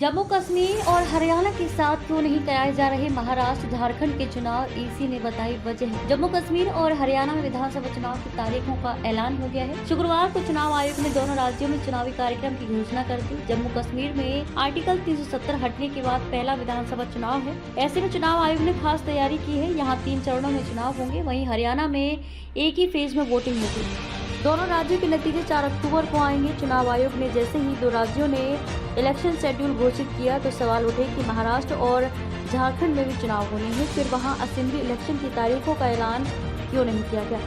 जम्मू कश्मीर और हरियाणा के साथ क्यों नहीं कराए जा रहे महाराष्ट्र झारखंड के चुनाव, ईसी ने बताई वजह। जम्मू कश्मीर और हरियाणा में विधानसभा चुनाव की तारीखों का ऐलान हो गया है। शुक्रवार को चुनाव आयोग ने दोनों राज्यों में चुनावी कार्यक्रम की घोषणा कर दी। जम्मू कश्मीर में आर्टिकल 370 हटने के बाद पहला विधानसभा चुनाव है। ऐसे में चुनाव आयोग ने खास तैयारी की है। यहाँ 3 चरणों में चुनाव होंगे। वहीं हरियाणा में एक ही फेज में वोटिंग होगी। दोनों राज्यों के नतीजे 4 अक्टूबर को आएंगे। चुनाव आयोग ने जैसे ही 2 राज्यों ने इलेक्शन शेड्यूल घोषित किया तो सवाल उठे कि महाराष्ट्र और झारखंड में भी चुनाव होने हैं, फिर वहां असेंबली इलेक्शन की तारीखों का ऐलान क्यों नहीं किया गया।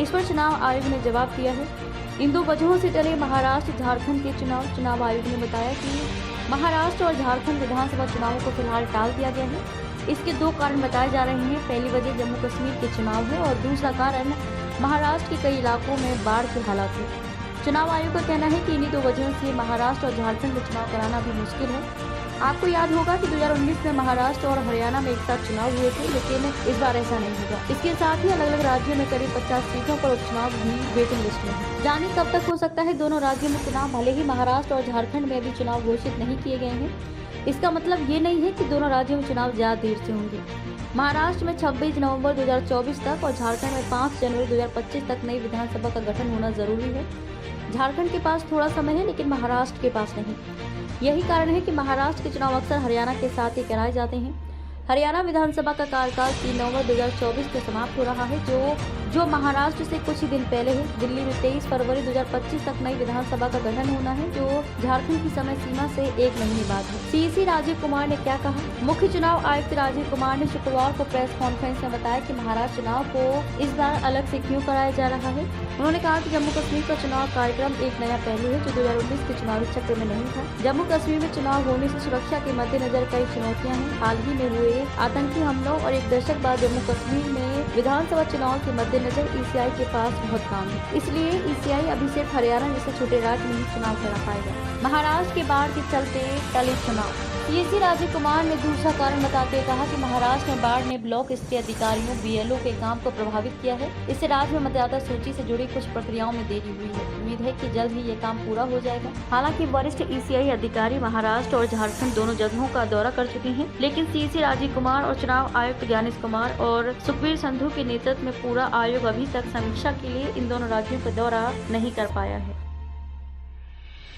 इस पर चुनाव आयोग ने जवाब दिया है। इन 2 वजहों से टले महाराष्ट्र झारखंड के चुनाव आयोग ने बताया कि महाराष्ट्र और झारखंड विधानसभा चुनावों को फिलहाल टाल दिया गया है। इसके 2 कारण बताए जा रहे हैं। पहली वजह जम्मू कश्मीर के चुनाव है और दूसरा कारण महाराष्ट्र के कई इलाकों में बाढ़ के हालात है। चुनाव आयोग का कहना है कि इन्हीं 2 वजहों से महाराष्ट्र और झारखंड में चुनाव कराना भी मुश्किल है। आपको याद होगा कि 2019 में महाराष्ट्र और हरियाणा में एक साथ चुनाव हुए थे, लेकिन इस बार ऐसा नहीं होगा। इसके साथ ही अलग अलग राज्यों में करीब 50 सीटों पर उपचुनाव भी वेटिंग लिस्ट में है। जाने कब तक हो सकता है दोनों राज्यों में चुनाव। भले ही महाराष्ट्र और झारखंड में अभी चुनाव घोषित नहीं किए गए हैं, इसका मतलब ये नहीं है कि दोनों राज्यों में चुनाव ज्यादा देर से होंगे। महाराष्ट्र में 26 नवंबर 2024 तक और झारखंड में 5 जनवरी 2025 तक नई विधानसभा का गठन होना जरूरी है। झारखंड के पास थोड़ा समय है, लेकिन महाराष्ट्र के पास नहीं। यही कारण है कि महाराष्ट्र के चुनाव अक्सर हरियाणा के साथ ही कराए जाते हैं। हरियाणा विधानसभा का कार्यकाल 3 नवंबर 2024 को समाप्त हो रहा है, जो महाराष्ट्र से कुछ ही दिन पहले है। दिल्ली में 23 फरवरी 2025 तक नई विधानसभा का गठन होना है, जो झारखंड की समय सीमा से 1 महीने बाद है। सीईसी राजीव कुमार ने क्या कहा। मुख्य चुनाव आयुक्त राजीव कुमार ने शुक्रवार को प्रेस कॉन्फ्रेंस में बताया कि महाराष्ट्र चुनाव को इस बार अलग से क्यों कराया जा रहा है। उन्होंने कहा कि जम्मू कश्मीर का चुनाव कार्यक्रम एक नया पहलू है, जो 2019 के चुनावी चक्र में नहीं था। जम्मू कश्मीर में चुनाव होने से सुरक्षा के मद्देनजर कई चुनौतियां हैं। हाल ही में हुए आतंकी हमलों और 1 दशक बाद जम्मू कश्मीर में विधानसभा चुनाव के मद्देनजर ईसीआई के पास बहुत काम है। इसलिए ईसीआई अभी सिर्फ हरियाणा जैसे छोटे राज्य में ही चुनाव करा पाएगा। महाराष्ट्र के बाढ़ के चलते टले चुनाव। सीईसी राजीव कुमार ने दूसरा कारण बताते हुए कहा कि महाराष्ट्र में बाढ़ ने ब्लॉक स्तरीय अधिकारियों बीएलओ के काम को प्रभावित किया है। इससे राज्य में मतदाता सूची से जुड़ी कुछ प्रक्रियाओं में देरी हुई है। उम्मीद है कि जल्द ही ये काम पूरा हो जाएगा। हालांकि वरिष्ठ ईसीआई अधिकारी महाराष्ट्र और झारखंड दोनों जगहों का दौरा कर चुके हैं, लेकिन सीईसी राजीव कुमार और चुनाव आयुक्त ज्ञानेश कुमार और सुखबीर संधू के नेतृत्व में पूरा आयोग अभी तक समीक्षा के लिए इन दोनों राज्यों का दौरा नहीं कर पाया है।